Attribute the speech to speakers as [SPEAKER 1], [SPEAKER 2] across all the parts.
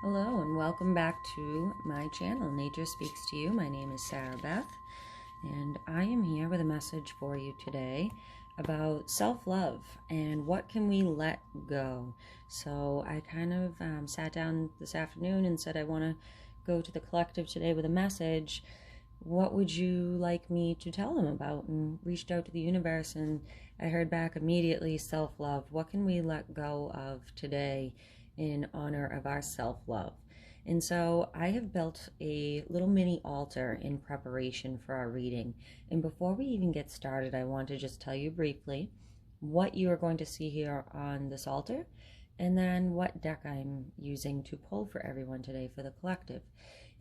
[SPEAKER 1] Hello and welcome back to my channel, Nature Speaks to You. My name is Sarah Beth and I am here with a message for you today about self-love and what can we let go. So I kind of sat down this afternoon and said I want to go to the collective today with a message. What would you like me to tell them about? And reached out to the universe and I heard back immediately, self-love. What can we let go of today in honor of our self-love? And so I have built a little mini altar in preparation for our reading. And before we even get started, I want to just tell you briefly what you are going to see here on this altar, and then what deck I'm using to pull for everyone today for the collective.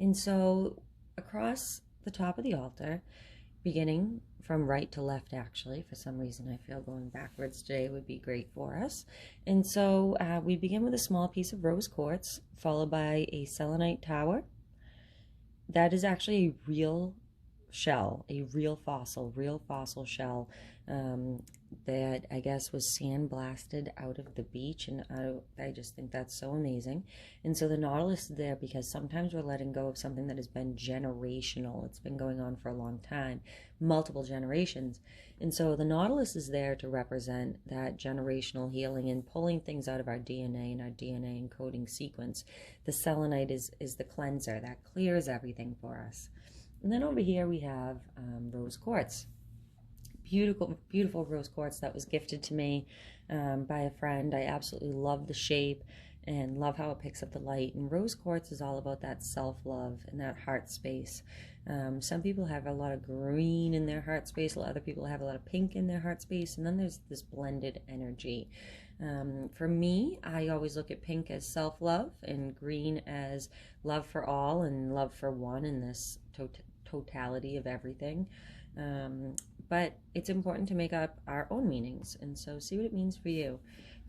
[SPEAKER 1] And so across the top of the altar, beginning from right to left, actually, for some reason I feel going backwards today would be great for us. And so we begin with a small piece of rose quartz, followed by a selenite tower. That is actually a real shell, a real fossil shell that I guess was sandblasted out of the beach, and I just think that's so amazing. And so the nautilus is there because sometimes we're letting go of something that has been generational. It's been going on for a long time, multiple generations. And so the nautilus is there to represent that generational healing and pulling things out of our DNA and our DNA encoding sequence. The selenite is the cleanser that clears everything for us. And then over here we have rose quartz. Beautiful rose quartz that was gifted to me by a friend. I absolutely love the shape and love how it picks up the light. And rose quartz is all about that self-love and that heart space. Some people have a lot of green in their heart space. Other people have a lot of pink in their heart space. And then there's this blended energy. For me, I always look at pink as self-love and green as love for all and love for one in this totality of everything. But it's important to make up our own meanings, and so see what it means for you.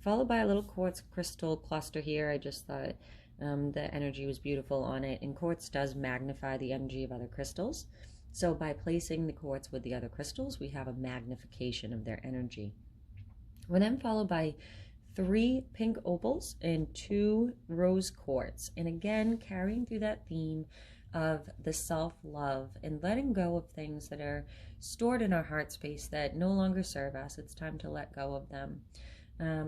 [SPEAKER 1] Followed by a little quartz crystal cluster here. I just thought the energy was beautiful on it, and quartz does magnify the energy of other crystals. So by placing the quartz with the other crystals, we have a magnification of their energy. We're then followed by 3 pink opals and 2 rose quartz, and again carrying through that theme of the self-love and letting go of things that are stored in our heart space that no longer serve us. It's time to let go of them.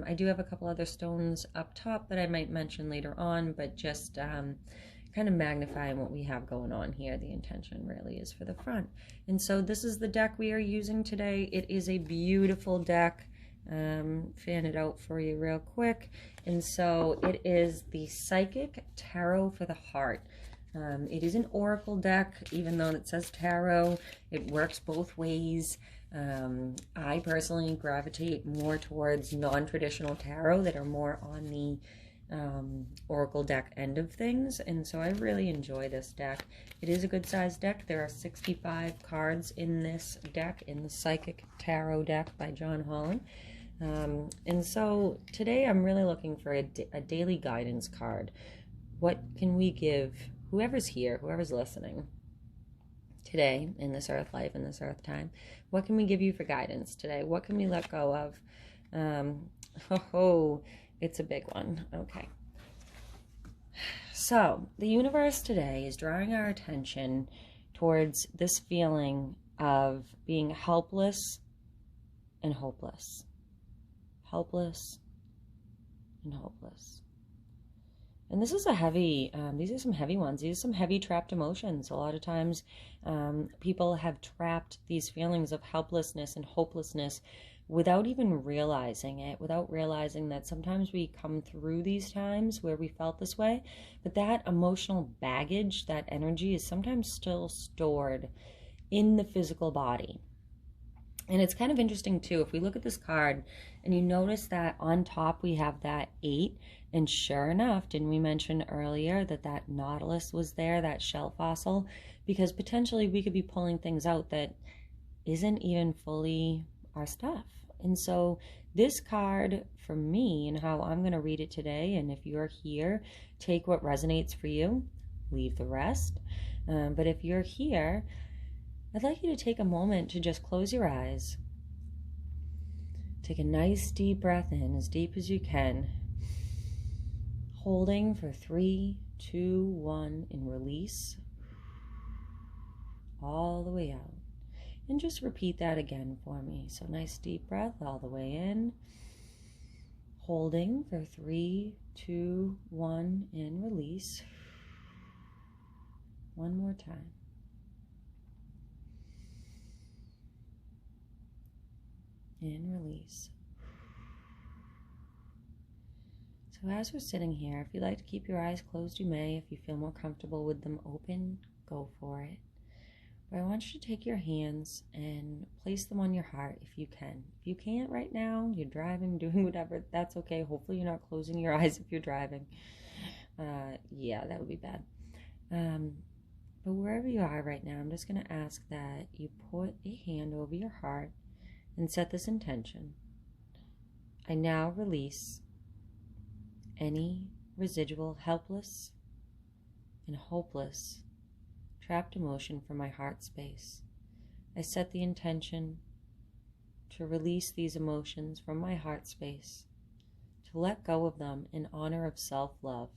[SPEAKER 1] I do have a couple other stones up top that I might mention later on, but just kind of magnifying what we have going on here. The intention really is for the front. And so this is the deck we are using today. It is a beautiful deck. Fan it out for you real quick. And so it is the Psychic Tarot for the Heart. It is an oracle deck, even though it says tarot. It works both ways. I personally gravitate more towards non-traditional tarot that are more on the oracle deck end of things, and so I really enjoy this deck. It is a good sized deck. There are 65 cards in this deck, in the Psychic Tarot deck by John Holland. And so today I'm really looking for a daily guidance card. What can we give whoever's here, whoever's listening today in this earth life, in this earth time? What can we give you for guidance today? What can we let go of? It's a big one. Okay. So the universe today is drawing our attention towards this feeling of being helpless and hopeless. Helpless and hopeless. And this is a heavy, these are some heavy ones. These are some heavy trapped emotions. A lot of times people have trapped these feelings of helplessness and hopelessness without even realizing it, without realizing that sometimes we come through these times where we felt this way, but that emotional baggage, that energy is sometimes still stored in the physical body. And it's kind of interesting too, if we look at this card and you notice that on top we have that 8, and sure enough, didn't we mention earlier that that nautilus was there, that shell fossil? Because potentially we could be pulling things out that isn't even fully our stuff. And so this card for me, and how I'm going to read it today, and if you're here, take what resonates for you, leave the rest. But if you're here, I'd like you to take a moment to just close your eyes. Take a nice deep breath in, as deep as you can. Holding for 3, 2, 1, and release all the way out. And just repeat that again for me. So nice deep breath all the way in. Holding for 3, 2, 1, and release. One more time. And release. So as we're sitting here, if you'd like to keep your eyes closed, you may. If you feel more comfortable with them open, go for it. But I want you to take your hands and place them on your heart if you can. If you can't right now, you're driving, doing whatever, that's okay. Hopefully you're not closing your eyes if you're driving. Yeah, that would be bad. But wherever you are right now, I'm just going to ask that you put a hand over your heart and set this intention. I now release any residual helpless and hopeless trapped emotion from my heart space. I set the intention to release these emotions from my heart space, to let go of them in honor of self-love.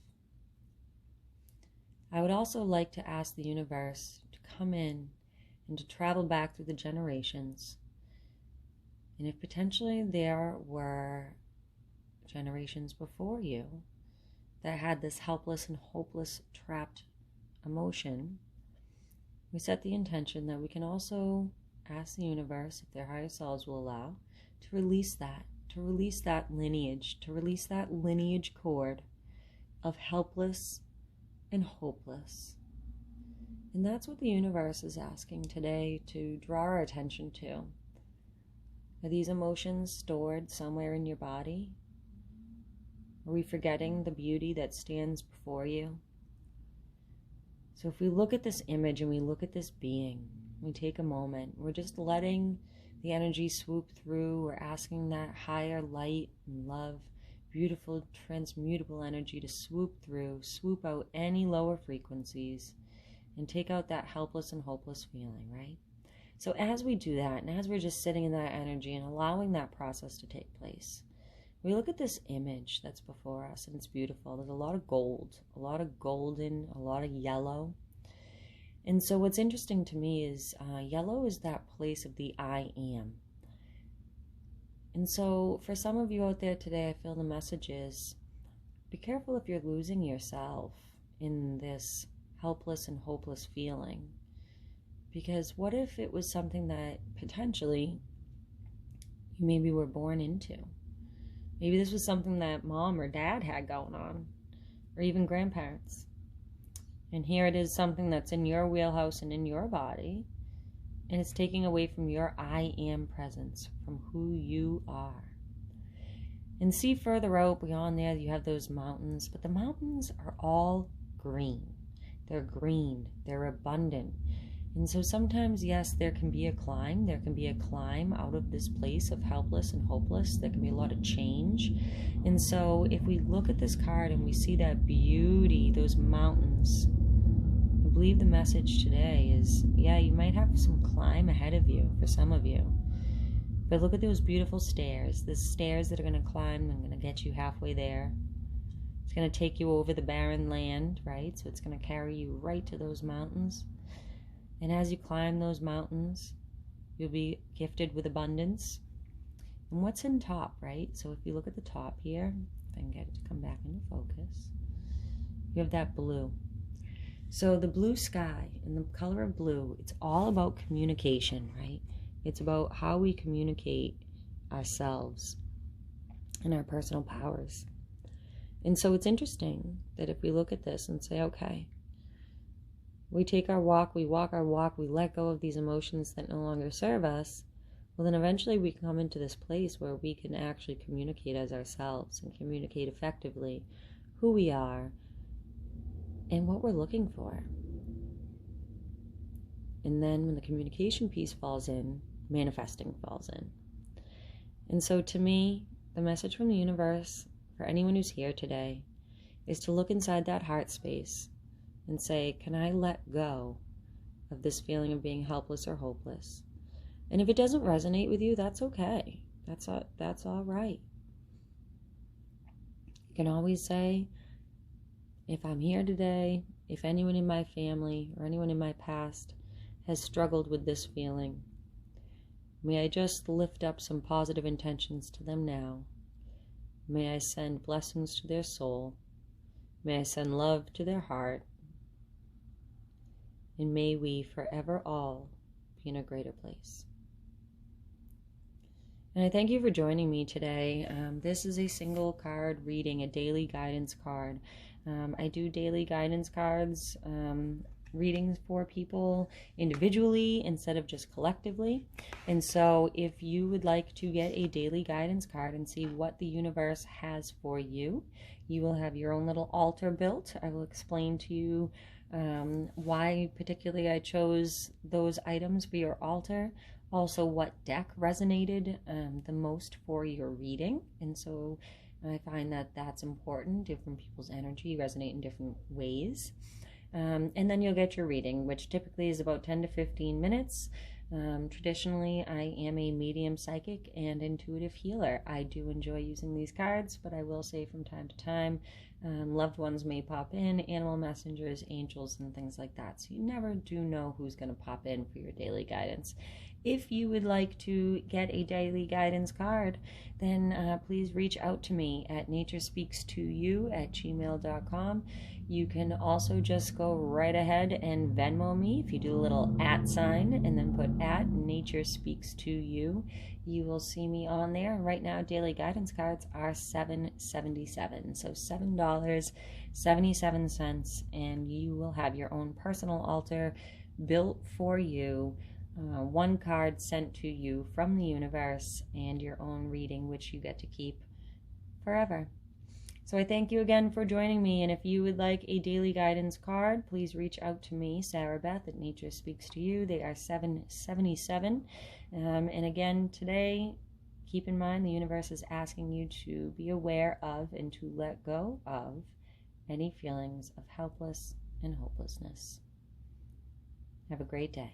[SPEAKER 1] I would also like to ask the universe to come in and to travel back through the generations. And if potentially there were generations before you that had this helpless and hopeless trapped emotion, we set the intention that we can also ask the universe, if their higher selves will allow, to release that lineage, to release that lineage cord of helpless and hopeless. And that's what the universe is asking today to draw our attention to. Are these emotions stored somewhere in your body? Are we forgetting the beauty that stands before you? So if we look at this image and we look at this being, we take a moment, we're just letting the energy swoop through, we're asking that higher light and love, beautiful transmutable energy to swoop through, swoop out any lower frequencies, and take out that helpless and hopeless feeling, right? So as we do that, and as we're just sitting in that energy and allowing that process to take place, we look at this image that's before us, and it's beautiful. There's a lot of gold, a lot of golden, a lot of yellow. And so what's interesting to me is yellow is that place of the I am. And so for some of you out there today, I feel the message is, be careful if you're losing yourself in this helpless and hopeless feeling. Because what if it was something that potentially you maybe were born into? Maybe this was something that mom or dad had going on, or even grandparents. And here it is, something that's in your wheelhouse and in your body, and it's taking away from your I am presence, from who you are. And see further out beyond there, you have those mountains, but the mountains are all green. They're green, they're abundant. And so sometimes, yes, there can be a climb. There can be a climb out of this place of helpless and hopeless. There can be a lot of change. And so if we look at this card and we see that beauty, those mountains, I believe the message today is, yeah, you might have some climb ahead of you for some of you. But look at those beautiful stairs. The stairs that are going to climb and going to get you halfway there. It's going to take you over the barren land, right? So it's going to carry you right to those mountains. And as you climb those mountains, you'll be gifted with abundance. And what's in top, right? So if you look at the top here, if I can get it to come back into focus, you have that blue. So the blue sky and the color of blue, it's all about communication, right? It's about how we communicate ourselves and our personal powers. And so it's interesting that if we look at this and say, okay, we take our walk, we walk our walk, we let go of these emotions that no longer serve us, well then eventually we come into this place where we can actually communicate as ourselves and communicate effectively who we are and what we're looking for. And then when the communication piece falls in, manifesting falls in. And so to me, the message from the universe for anyone who's here today is to look inside that heart space and say, can I let go of this feeling of being helpless or hopeless? And if it doesn't resonate with you, that's okay. That's all right. You can always say, if I'm here today, if anyone in my family or anyone in my past has struggled with this feeling, may I just lift up some positive intentions to them now. May I send blessings to their soul. May I send love to their heart. And may we forever all be in a greater place. And I thank you for joining me today. This is a single card reading, a daily guidance card. I do daily guidance cards, readings for people individually instead of just collectively. And so if you would like to get a daily guidance card and see what the universe has for you, you will have your own little altar built. I will explain to you why particularly I chose those items for your altar. Also, what deck resonated the most for your reading. And so I find that that's important. Different people's energy resonate in different ways. And then you'll get your reading, which typically is about 10 to 15 minutes. Traditionally, I am a medium psychic and intuitive healer. I do enjoy using these cards, but I will say from time to time, loved ones may pop in, animal messengers, angels, and things like that. So you never do know who's going to pop in for your daily guidance. If you would like to get a daily guidance card, then please reach out to me at naturespeaks2you@gmail.com. You can also just go right ahead and Venmo me. If you do a little @ sign and then put @naturespeaks2you, you will see me on there. And right now, daily guidance cards are $7.77. So $7.77, and you will have your own personal altar built for you. One card sent to you from the universe and your own reading, which you get to keep forever. So I thank you again for joining me, and if you would like a daily guidance card, please reach out to me, Sarah Beth, at Nature Speaks to You. They are $7.77. And again, today, keep in mind the universe is asking you to be aware of and to let go of any feelings of helpless and hopelessness. Have a great day.